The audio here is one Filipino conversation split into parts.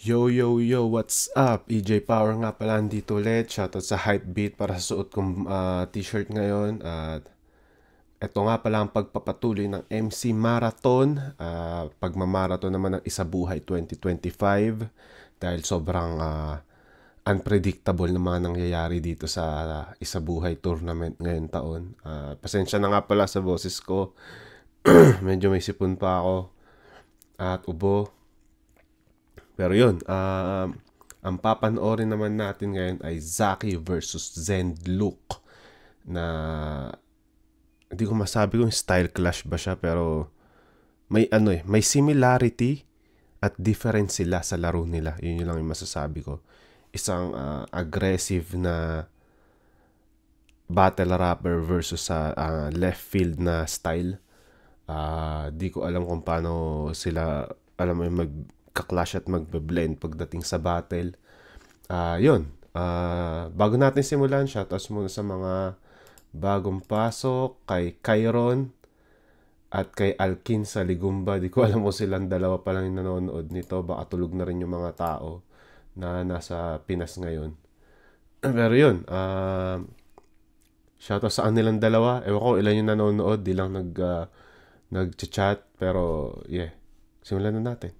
Yo, yo, yo, what's up? EJ Power nga pala dito ulit. Shoutout sa Hypebeat para sa suot kong t-shirt ngayon. At ito nga pala ang pagpapatuloy ng MC Marathon. Pagmamarathon naman ng Isabuhay 2025. Dahil sobrang unpredictable na mga nangyayari dito sa Isabuhay tournament ngayon taon. Pasensya na nga pala sa boses ko. Medyo may sipon pa ako. At ubo. Pero yun, ang papanoorin naman natin ngayon ay Zaki versus Zendlook na hindi ko masabi kung style clash ba siya, pero may similarity at difference sila sa laro nila. Yun lang yung masasabi ko. Isang aggressive na battle rapper versus sa left field na style. Di ko alam kung paano sila magka-clash at magbe-blend pagdating sa battle. Yun. Bago natin simulan, shoutouts muna sa mga bagong pasok, kay Kyron at kay Alkin sa Ligumba. Di ko alam kung silang dalawa pa lang yung nanonood nito. Baka tulog na rin yung mga tao na nasa Pinas ngayon. Pero yun, shoutout sa kanilang dalawa. Ewan ko ilan yung nanonood, di lang nag-chat. Pero yeah, simulan na natin.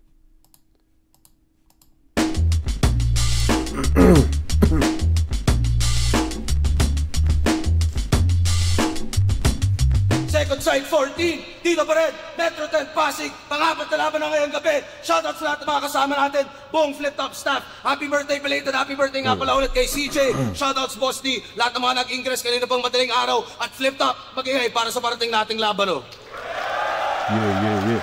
Second side 14, dito pa rin, Metro 10 Pasig, pang-apat na laban na ngayong gabi. Shoutout sa lahat ng mga kasama natin, buong Flip Top staff. Happy birthday belated, happy birthday nga pala ulit kay CJ. Shoutouts Boss D, lahat ng mga nag-ingress kanina pang madaling araw. At Flip Top, mag-ingay para sa parating nating laban. Yeah.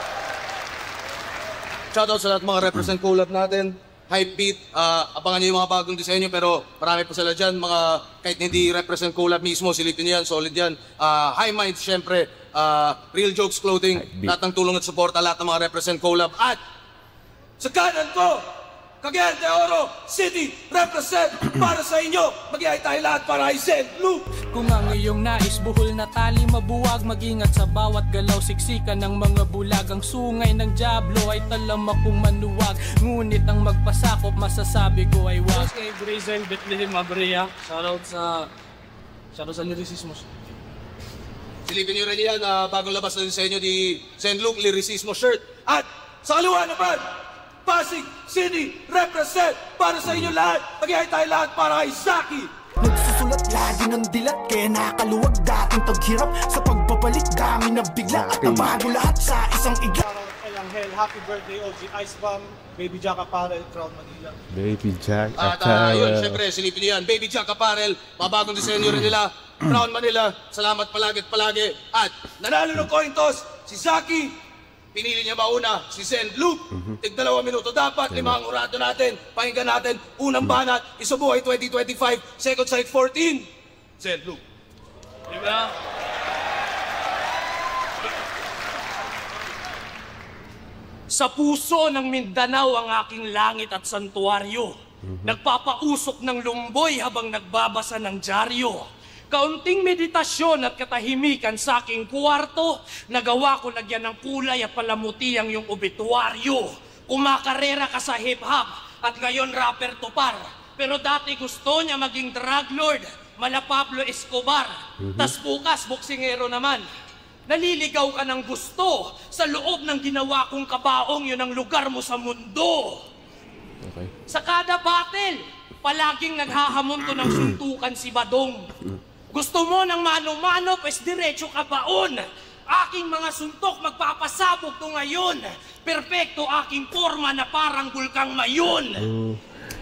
Shoutout sa lahat ng mga represent collab natin. Hypebeat, abangan nyo yung mga bagong disenyo pero marami pa sila dyan, mga kahit hindi represent collab mismo, silipin nyo yan, solid yan. High Minds, syempre, Real Jokes Clothing, lahat ng tulong at suporta, lahat ng mga represent collab. At sa kanan ko, Cagayan de Oro City, represent para sa inyo, mag-iay tayo lahat para ay Zendlook. Kung ang iyong nais buhol na tali mabuwag, mag-ingat sa bawat galaw, siksikan ng mga bulag. Ang sungay ng Diablo ay talamakong manuwag, ngunit ang magpasakop masasabi ko ay wag. Kay Brazen Bethlehem Abrea, shoutout sa Lyricismo. Silipin nyo rin yan, bagong labas na disenyo di Zendlook Lyricismo shirt. At sa kaliwa naman, Pasig City, represent para sa inyo lahat, mag-iay tayo lahat para kay Zaki. Nagsusulat lagi ng dilat, kaya nakaluwag dating paghirap. Sa pagbabalik kami na bigla at nabago lahat sa isang igla. Hell, happy birthday OG Ice Bomb, Baby Jack Apparel, Crown Manila. Baby Jack At yun, syempre, silipin niyo yan, Baby Jack Apparel, mabagong disenyo rin nila, Crown Manila, salamat palagi at palagi. At nanalo ng coin toss, si Zaki. Pinili niya mauna si Zendlook. Tig 2 minuto dapat, 5 ang urado natin. Pakinggan natin, unang banat, Isabuhay 2025, second side 14, Zendlook. Diba? Sa puso ng Mindanao ang aking langit at santuaryo. Nagpapausok ng lumboy habang nagbabasa ng dyaryo. Kaunting meditasyon at katahimikan sa aking kwarto, nagawa ko lagyan ng kulay at palamuti ang iyong obituaryo. Kumakarera ka sa hip-hop at ngayon rapper to par. Pero dati gusto niya maging drug lord, mala Pablo Escobar. Tas bukas, boksingero naman. Naliligaw ka ng gusto sa loob ng ginawa kong kabaong, yun ang lugar mo sa mundo. Okay. Sa kada battle, palaging naghahamon to ng suntukan si Badong. Gusto mo ng mano-mano, pues diretso ka baon. Aking mga suntok magpapasabog to ngayon. Perfecto aking forma na parang bulkang mayon.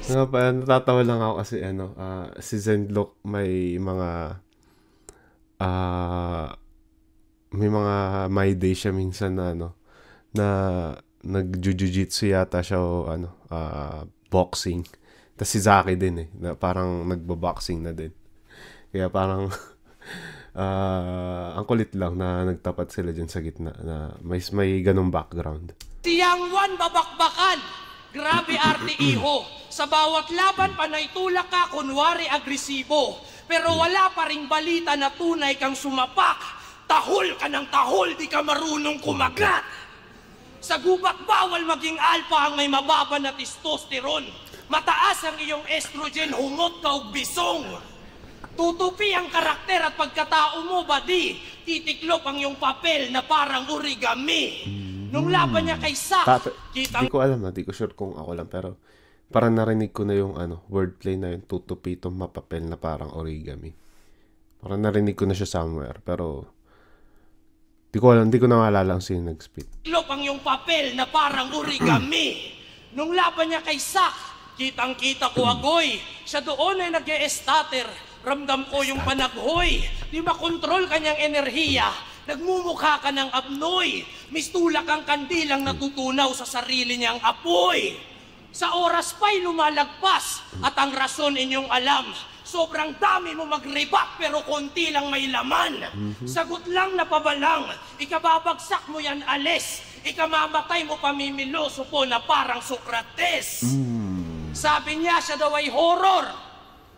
Natatawa lang ako kasi si Zendlook may mga my day siya minsan na na nag-jujitsu yata siya o boxing. Tapos si Zaki din na parang nagbo-boxing na din. Kaya parang ang kulit lang na nagtapat sila dyan sa gitna na may ganong background. Tiyang Juan babakbakan, grabe arte iho. Sa bawat laban panay tulak ka, kunwari agresibo. Pero wala pa ring balita na tunay kang sumapak. Tahol ka ng tahol, di ka marunong kumagat. Sa gubat bawal maging alpha ang may mababa na testosterone. Mataas ang iyong estrogen, hungot ka o bisong. Tutupi ang karakter at pagkatao mo, badi. Titiklop ang iyong papel na parang origami. Nung laban niya kay Sak, Di ko alam, di ko sure kung ako lang, pero parang narinig ko na yung wordplay na yung tutupi itong mapapel na parang origami. Parang narinig ko na siya somewhere, pero di ko alam, di ko na maalala ang sino nag-spit. Tiklop ang iyong papel na parang origami. Nung laban niya kay Sak, kitang-kita ko agoy. Siya doon ay nag-e-stutter. Ramdam ko yung panaghoy. Di makontrol kanyang enerhiya. Nagmumukha ka ng abnoy. Mistulak ang kandilang natutunaw sa sarili niyang apoy. Sa oras pa'y lumalagpas at ang rason inyong alam. Sobrang dami mo mag-reback pero konti lang may laman. Sagot lang na pabalang, ikababagsak mo yan alis. Ikamamatay mo pamimiloso po na parang Socrates. Sabi niya siya daw ay horror.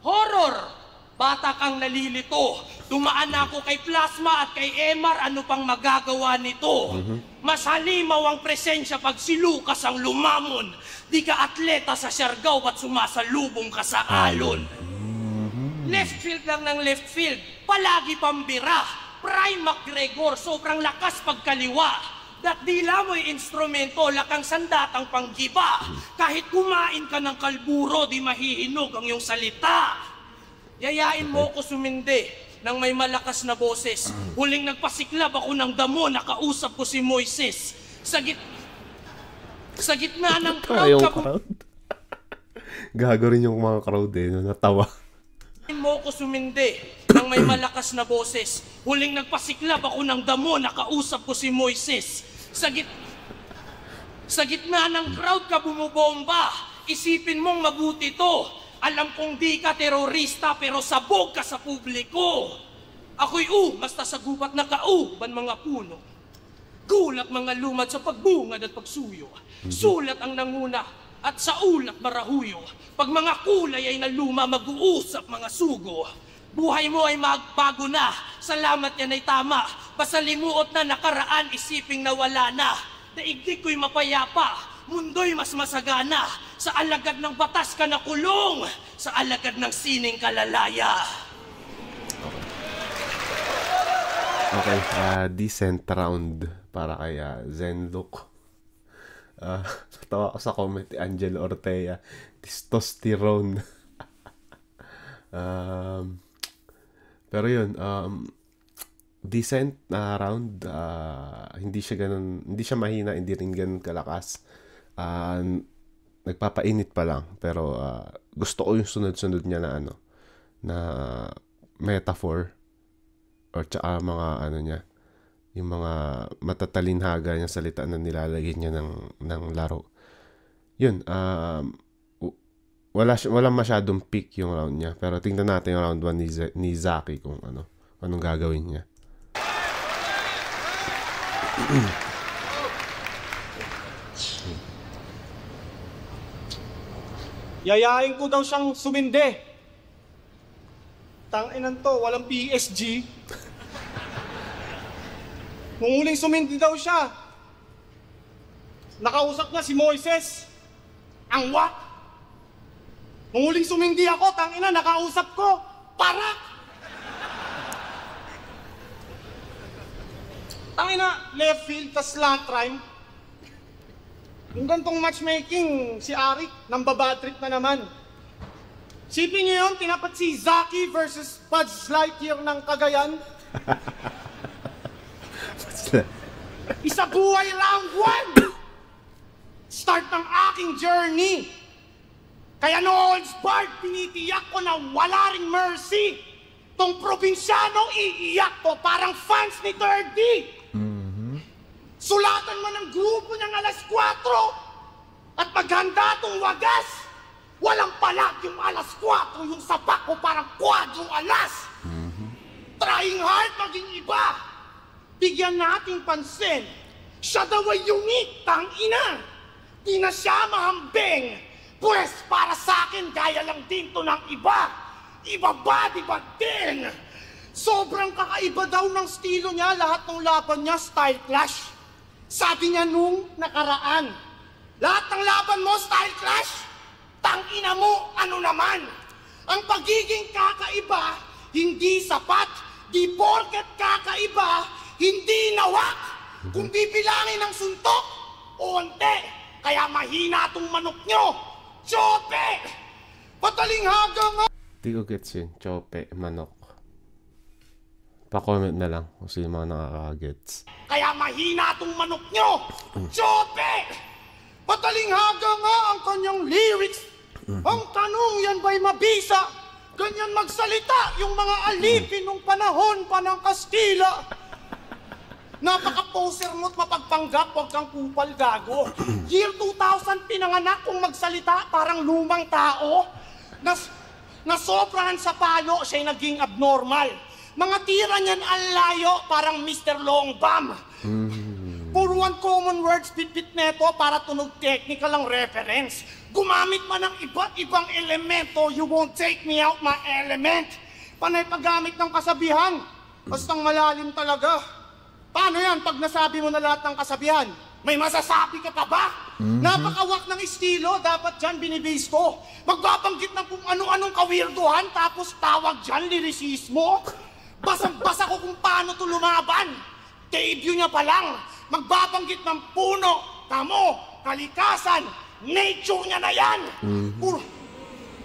Horror! Bata kang nalilito. Dumaan ako kay Plasma at kay Emar, ano pang magagawa nito? Mas halimaw ang presensya pag si Lucas ang lumamon. Di ka atleta sa Siargao ba't sumasalubong ka sa alon? Left field lang ng left field, palagi pambira. Prime McGregor, sobrang lakas pagkaliwa. Dila mo'y instrumento, lakang sandatang panggiba. Kahit kumain ka ng kalburo, di mahihinog ang iyong salita. Yayain mo ko sumindi ng may malakas na boses. Huling nagpasiklab ako ng damo, nakausap ko si Moises. Sa gitna ng crowd Gago rin yung mga crowd natawa. Mo ko sumindi ng may malakas na boses. Huling nagpasiklab ako ng damo, nakausap ko si Moises. Sa gitna ng crowd ka bumubomba. Isipin mong mabuti to. Alam kong di ka terorista pero sabog ka sa publiko. Ako'y basta sa gubat na ban mga puno. Gulat mga lumad sa pagbungad at pagsuyo. Sulat ang nanguna at sa ulat marahuyo. Pag mga kulay ay naluma, mag-uusap mga sugo. Buhay mo ay magbago na, salamat yan ay tama. Basta limuot na nakaraan, isiping nawala na. Daigdig ko'y mapayapa, mundo'y mas masagana. Sa alagad ng batas ka nakulong, sa alagad ng sining kalalaya. Okay, decent round para kay Zenlook. Tawa ko sa comment ni Angel Ortega, testosterone. Pero yun, decent na round. Hindi siya mahina, hindi rin ganun kalakas. Nagpapainit pa lang, pero gusto ko yung sunod-sunod niya na metaphor or tsaka mga niya, yung mga matatalinhaga niyang salita na nilalagay niya ng laro. Yun, wala masyadong peak yung round niya, pero tingnan natin yung round 1 ni Zaki kung anong gagawin niya. Yayain ko daw siyang sumindi. Tanginan to, walang PSG. Nung huling sumindi daw siya, nakausap niya si Moises. Ang wak. Nung huling sumindi ako, tangina, nakausap ko, Parak. Tangina, left field, tas slant rhyme. Yung gantong matchmaking, si Arik, nang babadrip na naman. Sipin niyo yun, tinapat si Zaki versus Buzz Lightyear ng Cagayan. Isa buhay round 1! Start ng aking journey. Kaya no holds barred, pinitiyak ko na wala ring mercy. Tong probinsyano, iiyak ko parang fans ni 30. Sulatan mo ng grupo ng alas 4 at maghanda tong wagas. Walang palag yung alas 4, yung sapak ko parang kwadrong alas. Trying hard maging iba. Bigyan nating pansin. Siya daw ay unique, tangina. Di na siya mahambing. Pwes para sa akin, gaya lang din to ng iba. Iba ba, di ba din? Sobrang kakaiba daw ng estilo niya. Lahat ng laban niya, style clash. Sabi niya nung nakaraan, lahat ng laban mo, style clash, tangina mo, ano naman? Ang pagiging kakaiba, hindi sapat. Di porket kakaiba, hindi nawak. Kung bibilangin ng suntok, onte. Kaya mahina tong manok nyo. Chope! Patalinghaga nga! Di ko gets yun. Chope, manok. Pa-comment na lang kung sino mga nakaka-gets. Kaya mahina tong manok nyo. Chope! Patalinghaga nga ang kanyang lyrics. Ang tanong, yan ba'y mabisa? Ganyan magsalita yung mga alipin nung panahon pa ng Kastila. Napaka-poser mo't mapagpanggap, huwag kang kupal gago. Year 2000 pinanganak kung magsalita parang lumang tao. Nasobrahan sa palo, siya'y naging abnormal. Mga tira niyan ang layo, parang Mr. Long Bam. Puro uncommon words bit-bit neto para tunog technical ang reference. Gumamit man ng iba't ibang elemento, you won't take me out my element. Panay paggamit ng kasabihan, bastang malalim talaga. Paano yan pag nasabi mo na lahat ng kasabihan? May masasabi ka pa ba? Napakawak ng estilo, dapat dyan binibase ko. Magbabanggit ng kung ano-anong kawirduhan, tapos tawag dyan lirisismo. Basang-basa ko kung paano to lumaban. Debut niya pa lang, magbabanggit ng puno, tamo, kalikasan, nature niya na yan.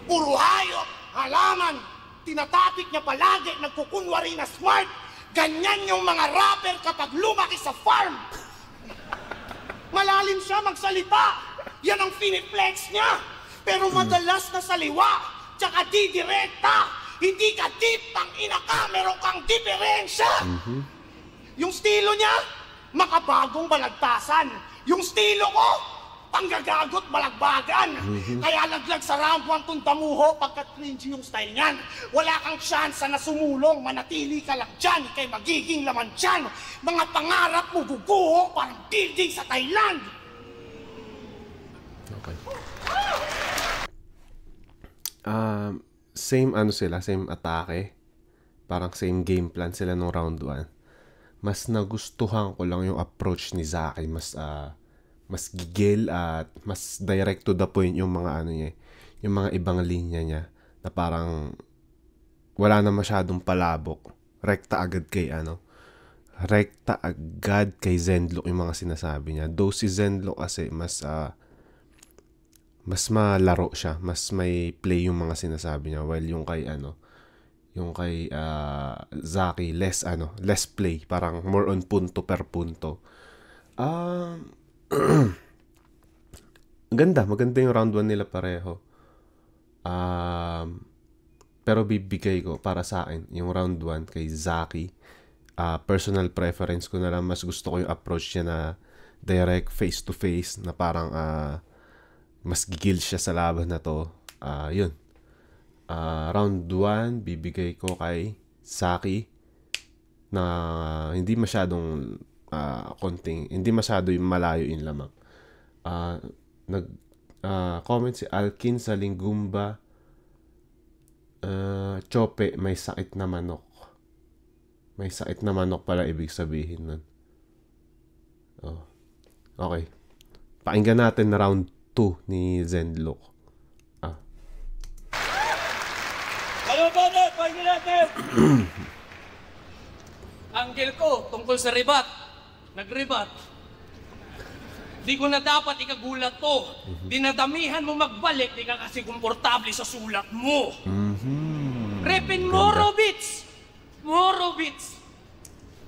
Puro hayop, halaman, tinatapik niya palagi, nagkukunwari na smart. Ganyan yung mga rapper kapag lumaki sa farm. Malalim siya magsalita, yan ang finiflex niya. Pero madalas na saliwa, tsaka di direkta. Hindi ka deep, ang ina ka, meron kang diferensya. Yung stilo niya, makabagong balagtasan. Yung stilo ko, panggagagot balagbagan. Kaya laglag sa round 1 tong damuho pagkat cringy yung style niyan. Wala kang tsansa na sumulong, manatili ka lang dyan, ikay magiging laman dyan. Mga pangarap mo guguho, parang building sa Thailand. Okay. Same ano sila, same atake. Parang same game plan sila nung round 1. Mas nagustuhan ko lang yung approach ni Zaki. Mas gigil at mas direct to the point yung mga ano niya, yung mga ibang linya niya na parang wala na masyadong palabok. Rekta agad kay Zendlo yung mga sinasabi niya. Though si Zendlo kasi mas malaro siya, mas may play yung mga sinasabi niya, while yung kay Zaki less play, parang more on punto per punto. Maganda yung round 1 nila pareho. Pero bibigay ko para sa akin yung round 1 kay Zaki. Personal preference ko na lang, mas gusto ko yung approach niya na direct face to face, na parang mas gigil siya sa laban na to. Yun. Round 1 bibigay ko kay Zaki na hindi masyadong hindi masyado yung malayo yung lamang. Comment si Alkin sa Lingumba, Chope, may sakit na manok. May sakit na manok pala ibig sabihin nun. Okay. Pakinggan natin na round 2 ni Zendlo. Pakinggan natin! Anggel ko tungkol sa ribat. Nagribat. Di ko na dapat ikagulat to. Dinadamihan mo magbalik, di ka kasi komportable sa sulat mo. Repin Morovitz.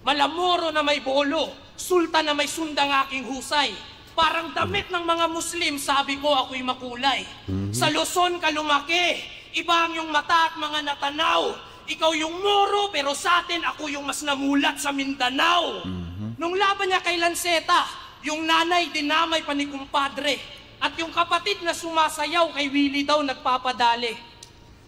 Malamoro na may bolo, sultan na may sundang aking husay. Parang damit ng mga Muslim, sabi ko ako'y makulay. Sa Luzon ka lumaki, iba ang yung mata at mga natanaw. Ikaw yung Moro, pero sa atin ako yung mas namulat sa Mindanao. Nung laban niya kay Lanceta, yung nanay dinamay pa ni kumpadre. At yung kapatid na sumasayaw kay Willie daw nagpapadali.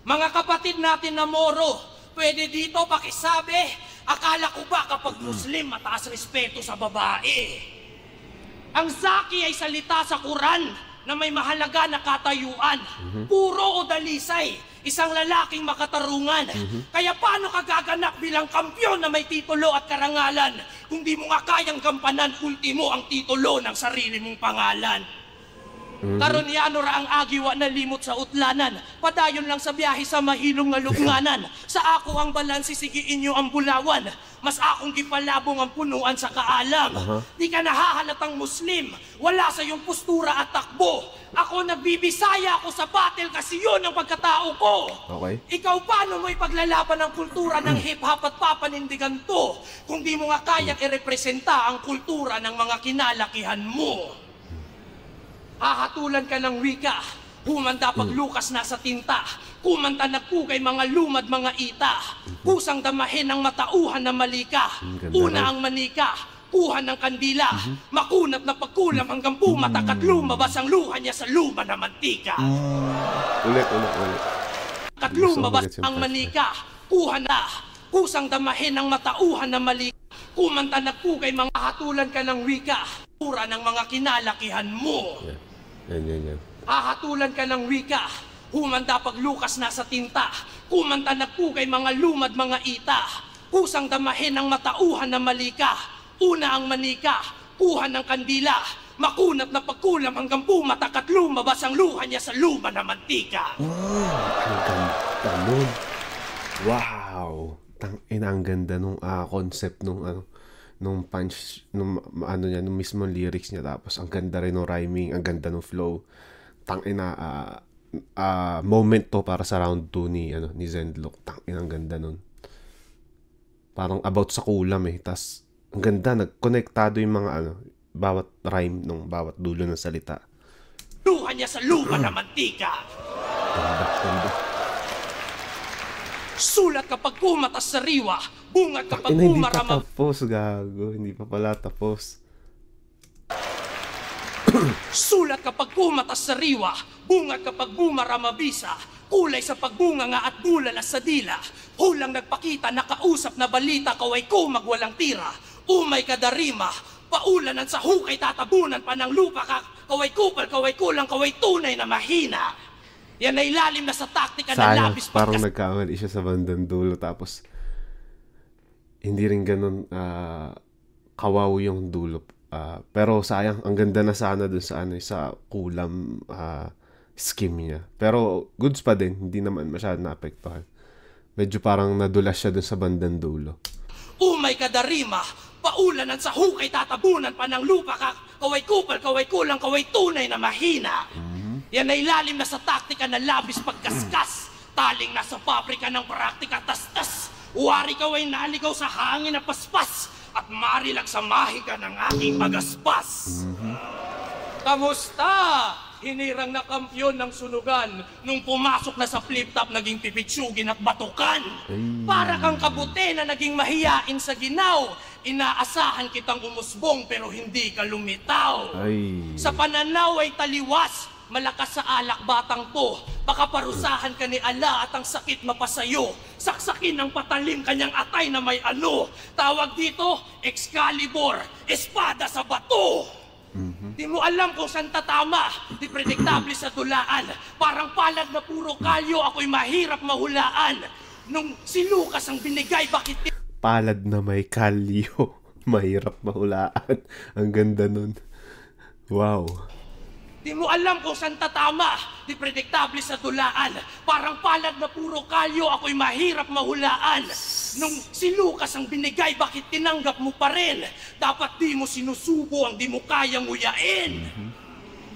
Mga kapatid natin na Moro, pwede dito pakisabi, akala ko ba kapag Muslim mataas respeto sa babae? Ang Zaki ay salita sa Quran, na may mahalaga na katayuan. Puro o dalisay, isang lalaking makatarungan. Kaya paano ka gaganap bilang kampyon na may titulo at karangalan kung di mo nga kayang gampanan ultimo ang titulo ng sarili mong pangalan? Karonyano ra ang agiwa na limot sa utlanan, padayon lang sa biyahe sa mahilong nga lubnganan. Sa ako ang balansi, sigiin nyo ang bulawan, mas akong gipalabong ang punuan sa kaalam. Di ka nahahalatang Muslim, wala sa iyong postura at takbo. Ako nagbibisaya ako sa battle kasi yun ang pagkatao ko. Okay. Ikaw paano mo ipaglalaban ang kultura ng hip-hop at papanindigan to kung di mo nga kayang irepresenta ang kultura ng mga kinalakihan mo? Hahatulan ka ng wika, humanda paglukas na sa tinta, kumanta nagpugay mga lumad mga ita, kusang damahin ang matauhan na malika, una ang manika, kuha ng kandila, makunat na pagkulam hanggang pumatak at lumabas ang luha niya sa luma na mantika. Ulit. At lumabas ang manika, kuha na, kusang damahin ang matauhan na malika, kumanta nagpugay mga hatulan ka ng wika, pura ng mga kinalakihan mo. Yan. Hahatulan ka ng wika, humanda paglukas na sa tinta, kumanta nagpugay mga lumad mga ita, kusang damahin ang matauhan na malika, una ang manika, kuha ng kandila, makunat na pagkulam hanggang pumatak at lumabas ang luha niya sa luma na mantika. Ang ganda nun. Wow! Ang ganda nung concept nung nung punch, nung nung mismo lyrics niya, tapos ang ganda rin ng rhyming, ang ganda ng flow. Moment to para sa round 2 ni Zendlock. Ang ganda nun. Parang about sa kulam tas ang ganda, nagkonektado yung mga bawat rhyme nung bawat dulo ng salita. Luha niya sa luma na mantika. Ganda. Sulat kapag kumatas sa riwa, bungat kapag Hindi pa umaramag. tapos, gago. Hindi pa pala tapos. Sulat kapag kumatas sa riwa, bungat kapag bumaramabisa, kulay sa pagbunga nga at bulalas sa dila, hulang nagpakita, nakausap na balita, kaway ko magwalang tira, umay kadarima, paulanan sa hukay, tatabunan pa ng lupa ka, kaway kupal, kaway kulang, kaway tunay na mahina. Yan ay ilalim na sa taktika ng Sayang, labis parang nagkamali siya sa bandang dulo, tapos hindi rin ganun kawaw yung dulo. Pero sayang, ang ganda na sana dun sa sa kulam scheme niya. Pero goods pa din, hindi naman masyadong naapektuhan. Medyo parang nadulas siya dun sa bandang dulo. Umay kadarima, paulanan sa hukay, tatabunan pa ng lupa ka, kaway kupal, kaway kulang, kaway tunay na mahina. Yan ay ilalim na sa taktika ng labis pagkaskas, taling nasa pabrika ng praktika, tastas, wari kaway naligaw sa hangin na paspas, at marilag sa mahiga ng aking magaspas. Kamusta? Hinirang na kampyon ng sunugan, nung pumasok na sa flip-top naging pipitsugin at batukan. Para kang kabute na naging mahiyain sa ginaw, inaasahan kitang umusbong pero hindi ka lumitaw. Sa pananaw ay taliwas, malakas sa alak batang to, baka parusahan ka ni ala at ang sakit mapasayo, saksakin ng patalim kanyang atay na may tawag dito, Excalibur, espada sa bato. Di mo alam kung saan tatama, di predictable sa dulaan, parang palad na puro kalyo, ako'y mahirap mahulaan. Nung si Lucas ang binigay, bakit palad na may kalyo, mahirap mahulaan. Ang ganda nun. Wow. Di mo alam kung saan tatama, di predictable sa dulaan, parang palad na puro kalyo, ako'y mahirap mahulaan. Nung si Lucas ang binigay, bakit tinanggap mo pa rin? Dapat di mo sinusubo ang di mo kayang nguyain.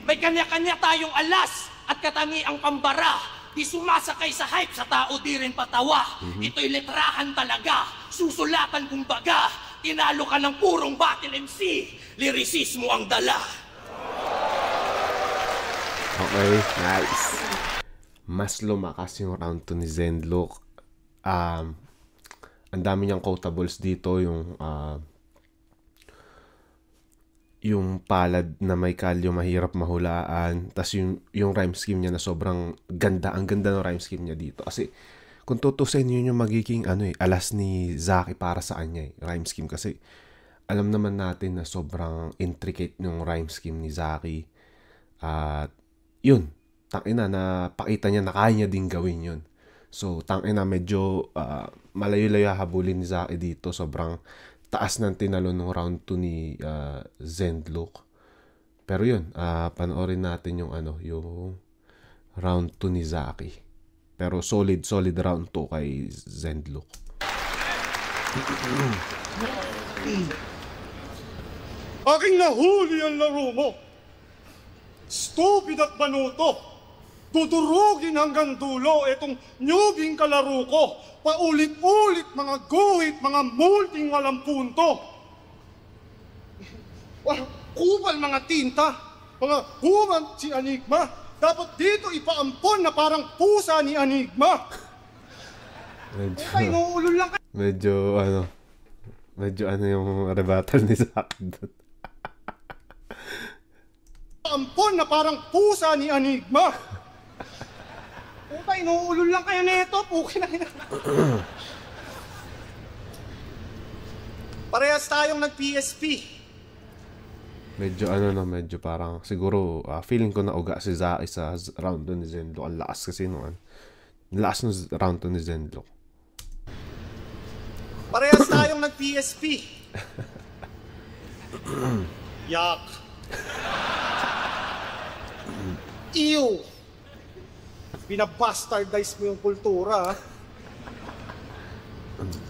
May kanya-kanya tayong alas at katangiang pambara, di sumasakay sa hype, sa tao di rin patawa. Ito'y letrahan talaga, susulatan kumbaga, tinalo ka ng purong battle MC, lirisismo ang dala. Okay, nice. Mas lumakas yung round 2 ni Zendlock. Ang dami niyang quotables dito, yung palad na may kalyo, mahirap mahulaan. Tas yung rhyme scheme niya na sobrang ganda. Ang ganda ng rhyme scheme niya dito. Kasi kung tutusin yun yung magiging alas ni Zaki para sa kanya rhyme scheme. Kasi alam naman natin na sobrang intricate yung rhyme scheme ni Zaki. At yun, tangina na pakita niya na kaya niya din gawin yun. So tangina medyo malayo-layo habulin ni Zaki dito. Sobrang taas ng tinalo nung round 2 ni Zendluk. Pero yun, panoorin natin yung yung round 2 ni Zaki. Pero solid round 2 kay Zendluk. Aking nahuli ang laro mo. Stupid at banuto. Dudurugin hanggang dulo itong newbing kalaro ko. Paulit-ulit mga guhit, mga multing walang punto. Kupal mga tinta, mga human si Enigma. Dapat dito ipaampon na parang pusa ni Enigma. Okay, nuulol lang kayo. Medyo yung rebuttal ni Zaki doon. Ampon na parang pusa ni Enigma. Okay, nuulol lang kayo nito. Puki na. Parehas tayong nag-PSP. Medyo parang siguro feeling ko na uga si Zaki sa round 2 ni Zendluk. Ang lakas kasi noon. Lakas ng round 2 ni Zendluk. Parehas tayong nag-PSP. Yak. Ew. Binabastardize mo yung kultura.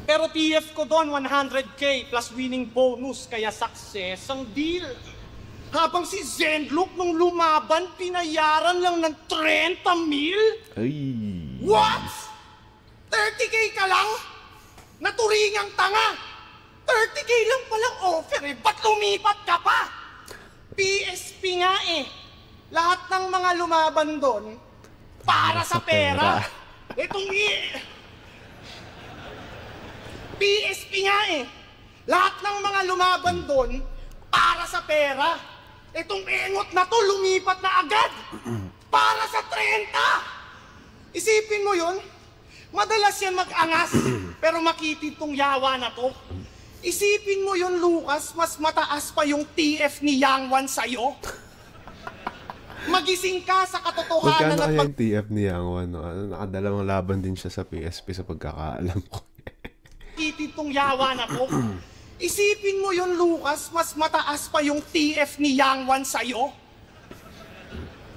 Pero TF ko doon 100k plus winning bonus kaya success ang deal. Habang si Zendluk nung lumaban pinayaran lang ng 30 mil? Ay. What? 30k ka lang? Naturingang tanga. 30k lang palang offer eh. Ba't lumipat ka pa? PSP nga eh. Lahat ng mga lumaban doon para sa pera. Itong PSP nga eh. Lahat ng mga lumaban doon para sa pera. Itong engot na to lumipat na agad. Para sa 30. Isipin mo yun. Madalas yan mag-angas, pero makitid tong yawa na to. Isipin mo yun, Lucas, mas mataas pa yung TF ni Yang Wan sa'yo. Magising ka sa katotohanan at yung TF ni Yang Wan, no? Nakadalawang laban din siya sa PSP sa pagkakaalam ko. Makitid tong yawa na to. Isipin mo yun, Lucas, mas mataas pa yung TF ni Yang Wan sa'yo.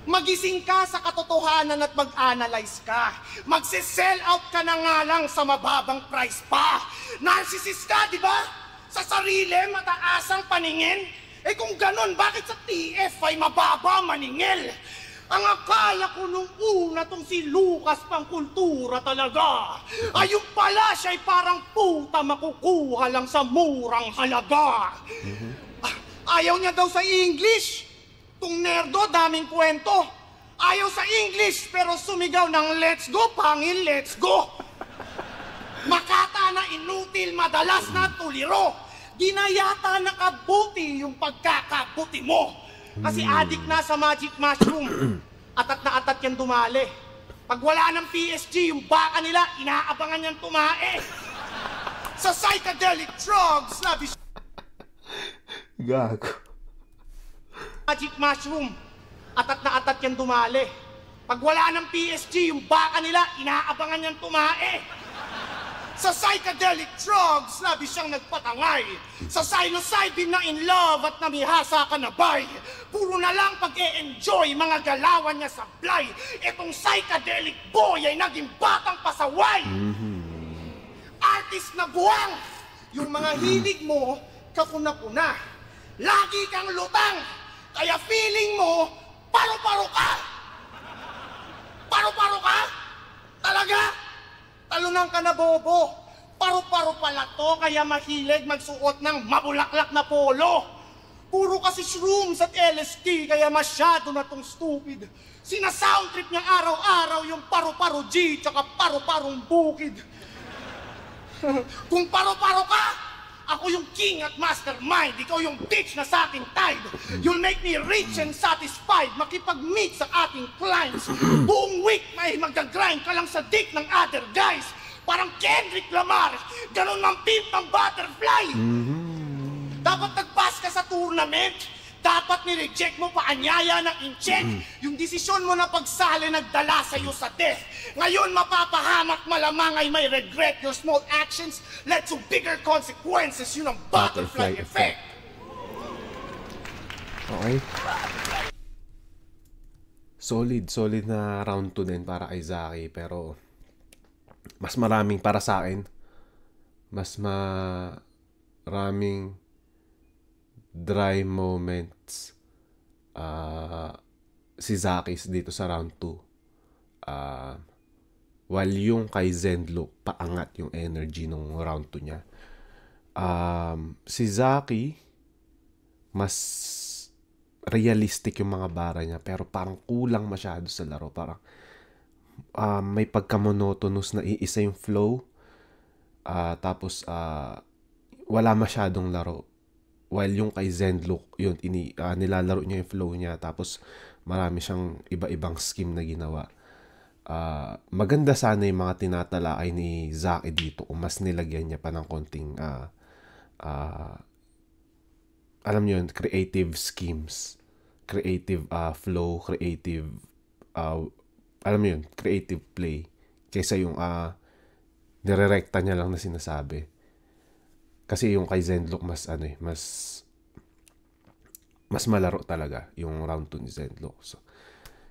Magising ka sa katotohanan at mag-analyze ka. Magse-sell out ka na nga lang sa mababang price pa. Narcissist ka, di ba? Sa sarili, mataas ang paningin. Eh kung ganon, bakit sa TF ay mababa maningil? Ang akala ko nung una tong si Lucas pang kultura talaga. Ayun pala siya'y parang puta makukuha lang sa murang halaga. Ayaw niya daw sa English. Tung nerdo, daming kwento. Ayaw sa English, pero sumigaw ng let's go, pangil, let's go. Makata na inutil, madalas na tuliro. Di na yata nakabuti yung pagkakabuti mo. Kasi adik na sa magic mushroom. Atat na atat yan dumali. Pag wala ng PSG, yung baka nila, inaabangan yan tumae. Sa psychedelic drugs, labish... Gago. Magic mushroom. Atat na atat yan dumali. Pag wala ng PSG, yung baka nila, inaabangan yan tumae. Sa psychedelic drugs, labi siyang nagpatangay. Sa psilocybin na in love at namihasa ka na bay. Puro na lang pag-e-enjoy, mga galawan niya sablay. Itong psychedelic boy ay naging batang pasaway. Artist na buwang. Yung mga hilig mo, kapuna-puna. Lagi kang lutang. Kaya feeling mo, paro-paro ka! Paro-paro ka? Talaga? Talunan ka na, bobo. Paro-paro pala to, kaya mahilig magsuot ng mabulaklak na polo. Puro kasi shrooms at LSD, kaya masyado na tong stupid. Sina-soundtrip niya araw-araw yung paro-paro G, tsaka paro-parong bukid. Kung paro-paro ka, ako yung king at mastermind. Ikaw yung bitch na sa ating tide. You'll make me rich and satisfied. Makipag-meet sa ating clients. Buong week may mag-grind ka lang sa dick ng other guys. Parang Kendrick Lamar. Ganon ang pimp ng butterfly. Dapat nag-pass ka sa tournament. Dapat ni-reject mo pa anyaya ng incheck. Yung desisyon mo na pagsali nagdala sa'yo sa death. Ngayon mapapahamak malamang ay may regret. Your small actions led to bigger consequences. Yun ang butterfly effect. Okay. Solid na round 2 din para kay Zaki, pero mas maraming para sa akin. Mas maraming dry moments si Zaki dito sa round 2. While yung kay Zenlook, paangat yung energy nung round 2 niya. Si Zaki, mas realistic yung mga bara niya, pero parang kulang masyado sa laro. Parang may pagka-monotonous na iisa yung flow. Tapos wala masyadong laro. While yung kay Zenlook, yun, nilalaro niya yung flow niya. Tapos marami siyang iba-ibang scheme na ginawa. Maganda sana yung mga tinatalakay ni Zaki dito kung mas nilagyan niya pa ng konting alam niyo yun, creative schemes, creative flow, creative alam niyo yun, creative play, kaysa yung nirerekta niya lang na sinasabi. Kasi yung kay Zenlook mas mas malaro talaga yung round 2 ni Zenlook. So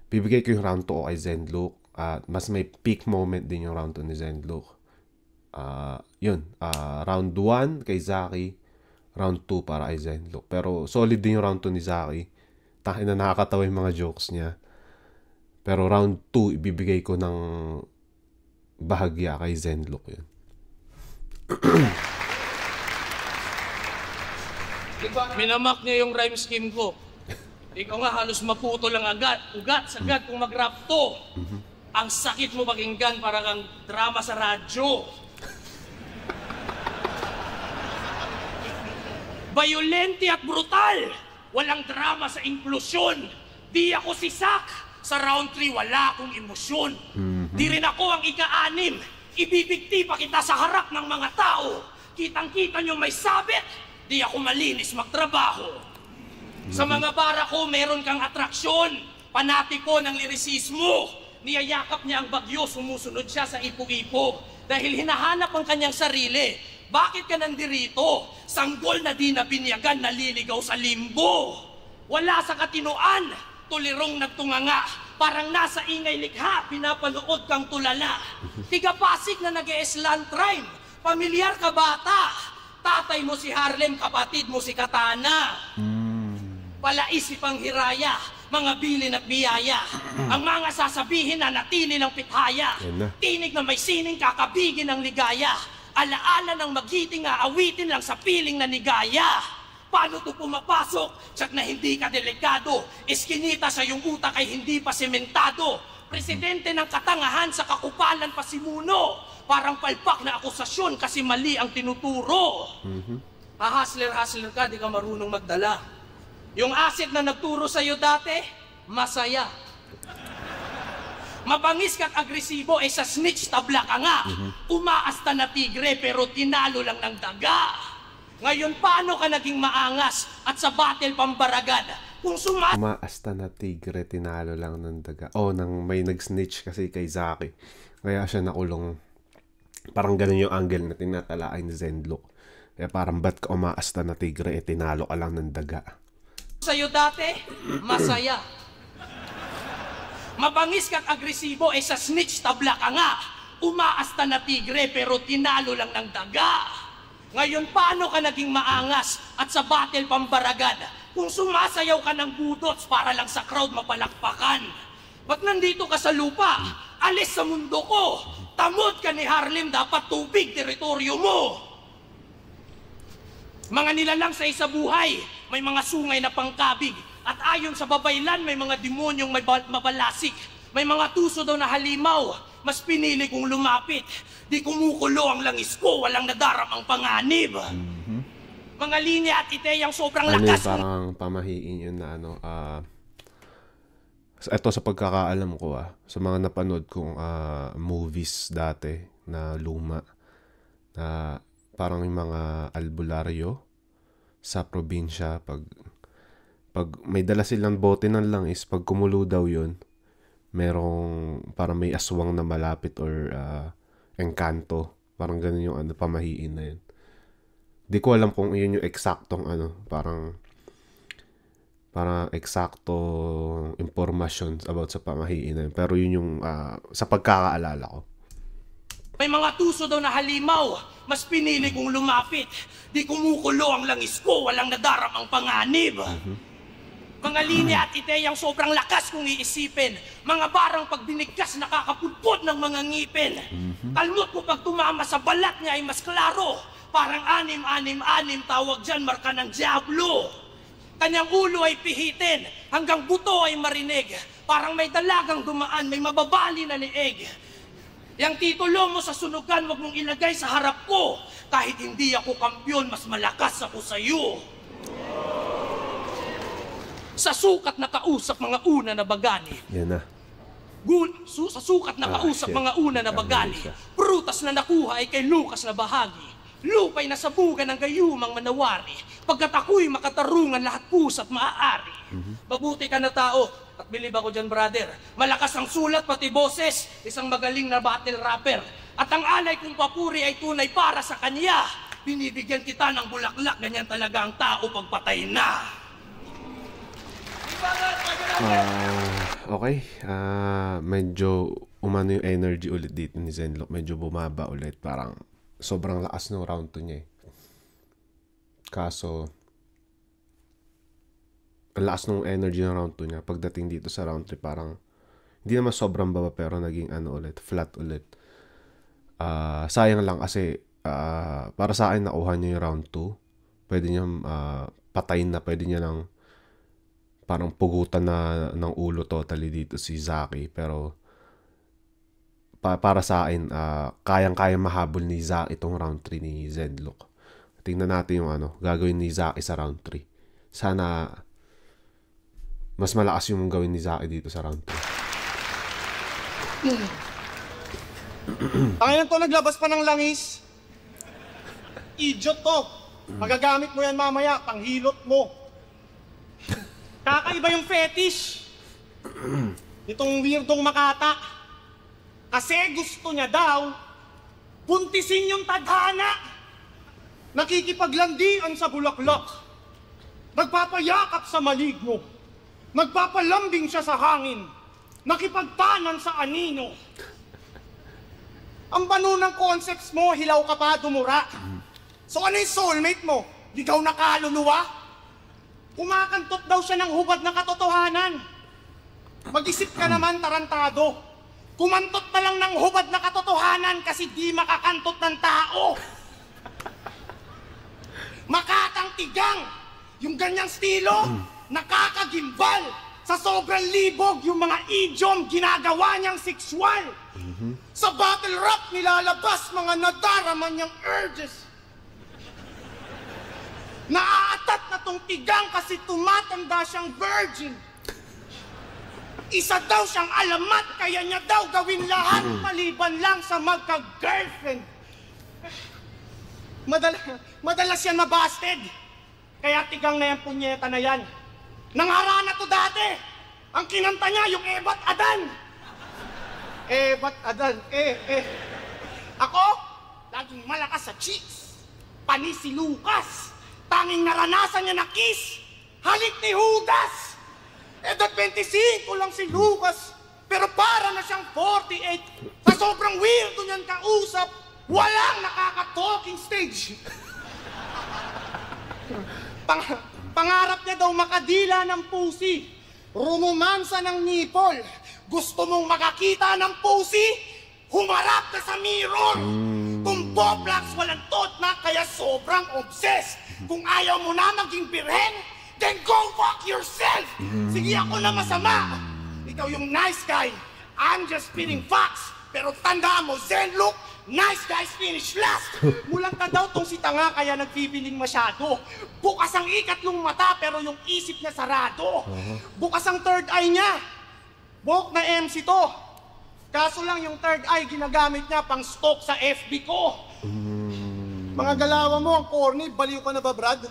bibigay ko yung round 2 kay Zenlook. Mas may peak moment din yung round 2 ni Zenlook. Round 1 kay Zaki, round 2 para kay Zenlook. Pero solid din yung round 2 ni Zaki. Takin na nakakatawa yung mga jokes niya. Pero round 2, ibibigay ko ng bahagya kay Zenlook yun. Minamak niya yung rhyme scheme ko. Ikaw nga halos maputo lang ugat sagad kung mag-rap to. Ang sakit mo pakinggan para kang drama sa radyo. Bayolente at brutal. Walang drama sa inklusyon. Di ako si Sak. Sa round 3, wala akong emosyon. Di rin ako ang ika-6. Ibibigti pa kita sa harap ng mga tao. Kitang-kita nyo may sabit. Di ako malinis magtrabaho. Sa mga bara ko, meron kang atraksyon. Panatiko ng lirisismo. Niyayakap niya ang bagyo, sumusunod siya sa ipog-ipog. Dahil hinahanap ang kanyang sarili. Bakit ka nandirito? Sanggol na di na binyagan, naliligaw sa limbo. Wala sa katinoan, tulirong nagtunganga. Parang nasa ingay likha, pinapanood kang tulala. Tigapasig na nag-e-slant rhyme. Pamilyar ka bata. Tatay mo si Harlem, kapatid mo si Katana. Palaisip ang hiraya, mga bilin at biyaya. Ang mga sasabihin na natili ng pithaya. Tinig na may sining kakabigin ng ligaya. Alaala ng magiting aawitin lang sa piling na nigaya. Paano to pumapasok? Tsak na hindi ka delikado. Iskinita sa iyong utak ay hindi pa sementado. Presidente ng katangahan sa kakupalan pa si Muno. Parang palpak na akusasyon kasi mali ang tinuturo. Hustler ka, di ka marunong magdala. Yung asset na nagturo sa'yo dati, masaya. Mabangis ka't agresibo, sa snitch tabla ka nga. Umaasta na tigre pero tinalo lang ng daga. Ngayon paano ka naging maangas at sa battle pambaragad? Kung umaasta na tigre, tinalo lang ng daga. Nang may nag-snitch kasi kay Zaki. Kaya siya nakulong. Parang ganun yung angle na tinatalaay ni Zenlook. Kaya parang ba't ka umaasta na tigre, tinalo ka lang ng daga. Sa'yo dati, masaya. Mabangis ka't agresibo, sa snitch tabla ka nga. Umaasta na tigre pero tinalo lang ng daga. Ngayon paano ka naging maangas at sa battle pambaragad? Kung sumasayaw ka ng budots para lang sa crowd mapalakpakan. Ba't nandito ka sa lupa? Alis sa mundo ko. Tamod ka ni Harlem, dapat tubig, teritoryo mo. Mga nilalang sa isa buhay, may mga sungay na pangkabig. At ayon sa babaylan, may mga demonyong may mabalasik. May mga tuso daw na halimaw, mas pinili kong lumapit. Di kumukulo ang langis ko, walang nadaramang panganib. Mga linya at iteyang sobrang lakas. Parang pamahiin yun na ito sa pagkakaalam ko sa mga napanood kong movies dati na luma na parang yung mga albularyo sa probinsya pag pag may dala silang bote ng langis, pag kumulo daw yun, merong parang may aswang na malapit or engkanto. Parang ganun yung pamahiin na yun. Di ko alam kung yun yung eksaktong parang eksaktong information about sa pamahiin na yun. Pero yun yung sa pagkakaalala ko. May mga tuso daw na halimaw, mas pinili kong lumapit. Di kumukulo ang langis ko, walang nadaramang panganib. Mga linya at ideyang sobrang lakas kung iisipin. Mga barang pag binigkas nakakapudpod ng mga ngipin. Kalmot ko pag tumama sa balat niya ay mas klaro. Parang anim tawag dyan, marka ng Diablo. Kanyang ulo ay pihitin, hanggang buto ay marinig. Parang may dalagang dumaan, may mababali na liig. Yang titulo mo sa sunugan, wag mong ilagay sa harap ko. Kahit hindi ako kampyon, mas malakas ako sa iyo. Sa sukat na kausap mga una na bagani. Yan na. Sa sukat na kausap mga una na bagani. Prutas na nakuha ay kay Lucas na bahagi. Lupay na sabugan ng gayumang manawari. Pagkat ako'y makatarungan lahat pusa't maaari. Mabuti ka na tao. At bilib ako dyan, brother. Malakas ang sulat, pati boses. Isang magaling na battle rapper. At ang alay kong papuri ay tunay para sa kanya. Binibigyan kita ng bulaklak. Ganyan talaga ang tao pagpatay na. Okay. Medyo umano yung energy ulit dito ni Zenlock. Medyo bumaba ulit. Parang sobrang lakas ng round 2 niya eh. Kaso ang lakas ng energy ng round 2 niya. Pagdating dito sa round 3, parang hindi naman sobrang baba pero naging ulit, flat ulit. Sayang lang kasi para sa akin nakuha niya yung round 2. Pwede niya patayin na, pwede niya lang parang pugutan na ng ulo totally dito si Zaki. Pero para sa akin, kayang-kayang mahabol ni Zaki itong round 3 ni Zenlock. Tingnan natin yung gagawin ni Zaki sa round 3. Sana mas malakas yung gawin ni Zaki dito sa round 3. Tanginan to, naglabas pa ng langis. Idiot to. Magagamit mo yan mamaya, panghilot mo. Kakaiba yung fetish. Itong weirdong makata. Kasi gusto niya daw puntisin yung tadhana. Nakikipaglandian sa bulaklak. Nagpapayakap sa maligno. Magpapalambing siya sa hangin. Nakipagtanan sa anino. Ang bano ng concepts mo, hilaw ka pa, dumura. So ano yung soulmate mo? Ligaw na kaluluwa? Kumakantot daw siya ng hubad na katotohanan. Mag-isip ka naman, tarantado. Kumantot na lang ng hubad na katotohanan kasi di makakantot ng tao. Makatang tigang. Yung ganyang estilo, nakakagimbal. Sa sobrang libog, yung mga idiom, ginagawa niyang sexual. Sa battle rap, nilalabas mga nadaraman niyang urges. Naaatat na tong tigang kasi tumatanda siyang virgin. Isa daw siyang alamat, kaya niya daw gawin lahat maliban lang sa magka-girlfriend. Madalas yan mabasted. Kaya tigang na yan, punyeta na yan. Nangarana to dati. Ang kinanta niya, yung Ebat Adan. Ebat Adan, Ako, laging malakas sa cheeks. Panis si Lucas. Tanging naranasan niya na kiss. Halik ni Judas. Edad 25 lang si Lucas. Pero para na siyang 48. Sa sobrang weirdo niyan kausap, walang nakaka-talking stage. Pangarap niya daw makadila ng pusi. Rumumansa ng nipol. Gusto mong makakita ng pusi? Humarap ka sa mirror. Kung Boblax walang tot na, kaya sobrang obsessed. Kung ayaw mo na maging birhen, then go fuck yourself! Sige, ako na masama. Ikaw yung nice guy. I'm just spitting facts. Pero tandaan mo, Zenlock, nice guys finish last. Mulang ka daw tong si tanga kaya nagpipiling masyado. Bukas ang ikatlong mata pero yung isip niya sarado. Bukas ang third eye niya. Buhok na MC to. Kaso lang yung third eye ginagamit niya pang stalk sa FB ko. Mga galawan mo, ang corny, baliw ka na ba, Brad?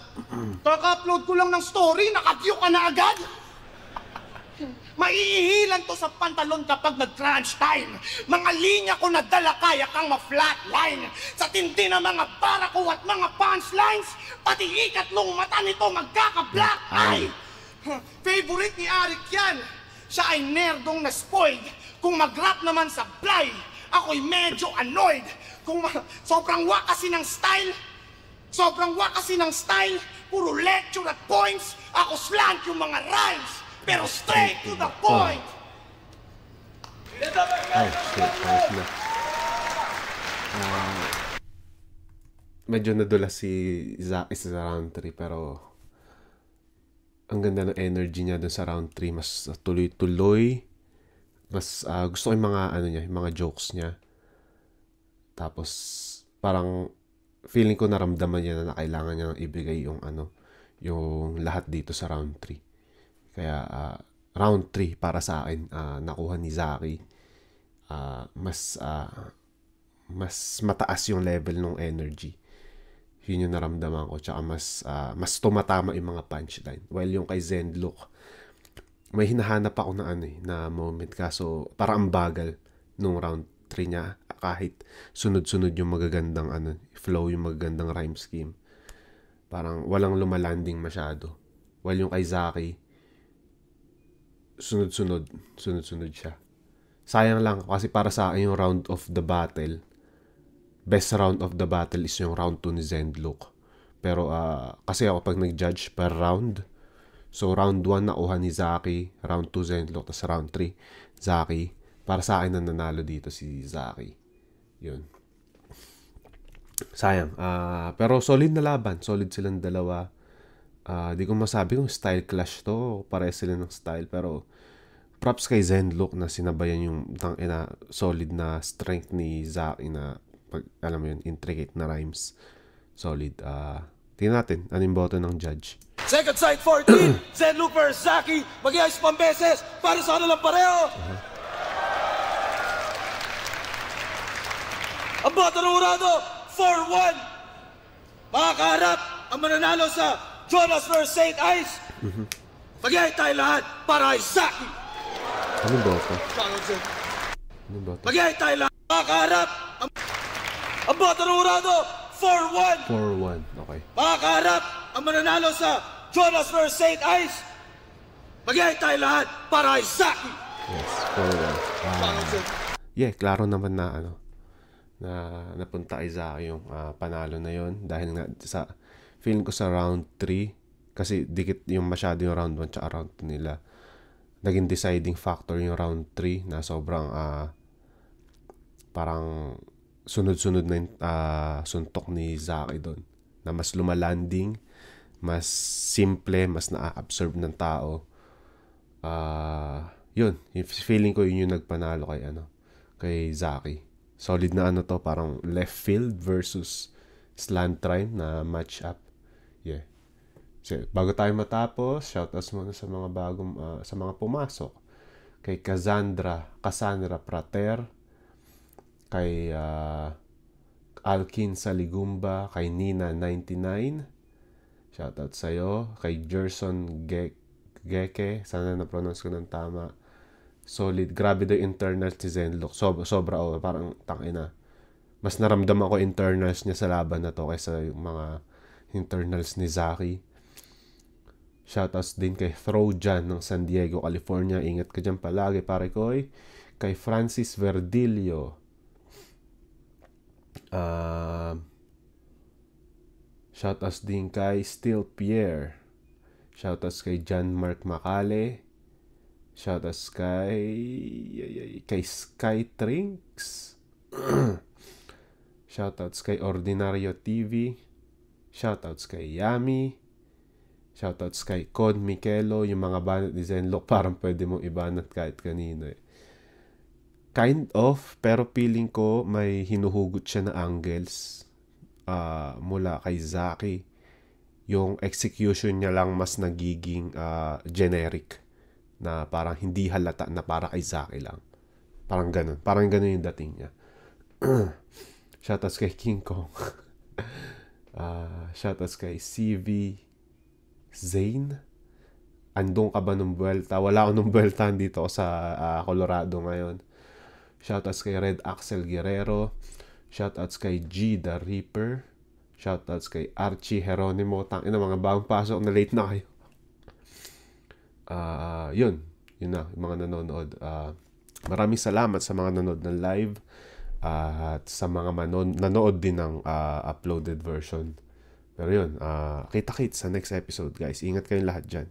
Kaka-upload ko lang ng story, naka-view ka na agad! Maiihilan to sa pantalon kapag nag-crunch time. Mga linya ko na dala kaya kang ma-flatline. Sa tindi ng mga para ko at mga punchlines, pati ikatlong mata nito magkaka-black eye. Favorite ni Arik yan. Siya ay nerdong na-spoiled. Kung mag-rap naman sa fly, ako'y medyo annoyed. Sobrang wakasi ng style. Sobrang wakasi ng style. Puro lecture at points. Ako slant yung mga rhymes. Pero straight to the point! Oh, shit. Ayos na. Medyo nadula si Zaki sa round 3 pero ang ganda ng energy niya dun sa round 3. Mas tuloy-tuloy. Mas gusto ko yung mga, yung mga jokes niya. Tapos parang feeling ko naramdaman niya na kailangan niya nang ibigay yung yung lahat dito sa round 3. Kaya round 3 para sa akin nakuha ni Zaki. Mas mataas yung level ng energy. Yun yung naramdaman ko. Tsaka mas tumatama yung mga punchline. While yung kay Zenlook, may hinahanap ako na moment. Kaso parang ang bagal nung round 3 niya. Kahit sunod-sunod yung magagandang flow, yung magagandang rhyme scheme. Parang walang lumalanding masyado. While yung kay Zaki, sunod-sunod siya. Sayang lang kasi para sa akin yung round of the battle, best round of the battle is yung round 2 ni Zenlook. Pero kasi ako pag nag-judge per round, so round 1 nakuha ni Zaki, round 2 Zenlook, tapos round 3 Zaki. Para sa akin na nanalo dito si Zaki. Yun. Sayang. Pero solid na laban. Solid silang dalawa. Di ko masabi kung style clash to, pare sila ng style, pero props kay Zenlook na sinabayan yung solid na strength ni Zaki na alam mo yun, intricate na rhymes. Solid. Tingnan natin anong boto ng judge. Second side 14, Zenlook versus Zaki. Mag-iayos pang beses para sa kanilang pareho. Ang boto ng urado 4-1. Makakaharap ang mananalo sa Jonas vs. St. Ice. Mag-iay tayo lahat para kay Zaki. Anong boto? Mag-iay tayo lahat. Makakaharap ang boto ng urado 4-1. 4-1. Okay. Makakaharap ang mananalo sa Jonas vs. St. Ice. Mag-iay tayo lahat para kay Zaki. Yes, 4-1. Yeah, klaro naman na na napunta kay Zaki yung panalo na yon dahil nga sa feeling ko sa round 3 kasi dikit yung masyado yung round 1 tsaka round 2 nila. Naging deciding factor yung round 3 na sobrang parang sunod-sunod na yung suntok ni Zaki doon. Na mas lumalanding, mas simple, mas na-absorb ng tao. Yun, feeling ko yun yung nagpanalo kay Zaki. Solid na to, parang left field versus slant rhyme na match up. Yeah. So, bago tayo matapos, shoutouts muna sa mga sa mga pumasok. Kay Cassandra Prater, kay Alkin Saligumba, kay Nina 99. Shoutout sa'yo. Kay Gerson Geke, sana na-pronounce ko ng tama. Solid. Grabe daw internals ni Zenlook. Sobra parang tangina. Mas naramdaman ko internals niya sa laban na to kaysa yung mga internals ni Zaki. Shoutouts din kay Throjan ng San Diego, California. Ingat ka dyan palagi, pare koy. Kay Francis Verdilio. Shoutouts din kay Still Pierre. Shoutouts kay John Mark Macale. Shoutouts kay Sky Trinks. Shoutouts kay Ordinario TV. Shoutouts kay Yami. Shoutouts kay Cod Mikelo. Yung mga banat ni Zenlook parang pwede mong ibanat kahit kanino eh. Kind of, pero feeling ko may hinuhugot siya na angles mula kay Zaki. Yung execution niya lang mas nagiging generic. Na parang hindi halata na para kay Zaki lang. Parang ganun yung dating niya. Shoutouts kay King Kong. Shoutouts kay CV Zane. Andong ka ba nung buwelta? Wala ako nung buwelta, dito ako sa Colorado ngayon. Shoutouts kay Red Axel Guerrero. Shoutouts kay G the Reaper. Shoutouts kay Archie Geronimo. Tangina, mga bagong pasok na late na kayo. Yun na, yung mga nanonood. Maraming salamat sa mga nanonood ng live. At sa mga nanood din ng uploaded version. Pero yun, kita-kits sa next episode, guys. Ingat kayong lahat dyan.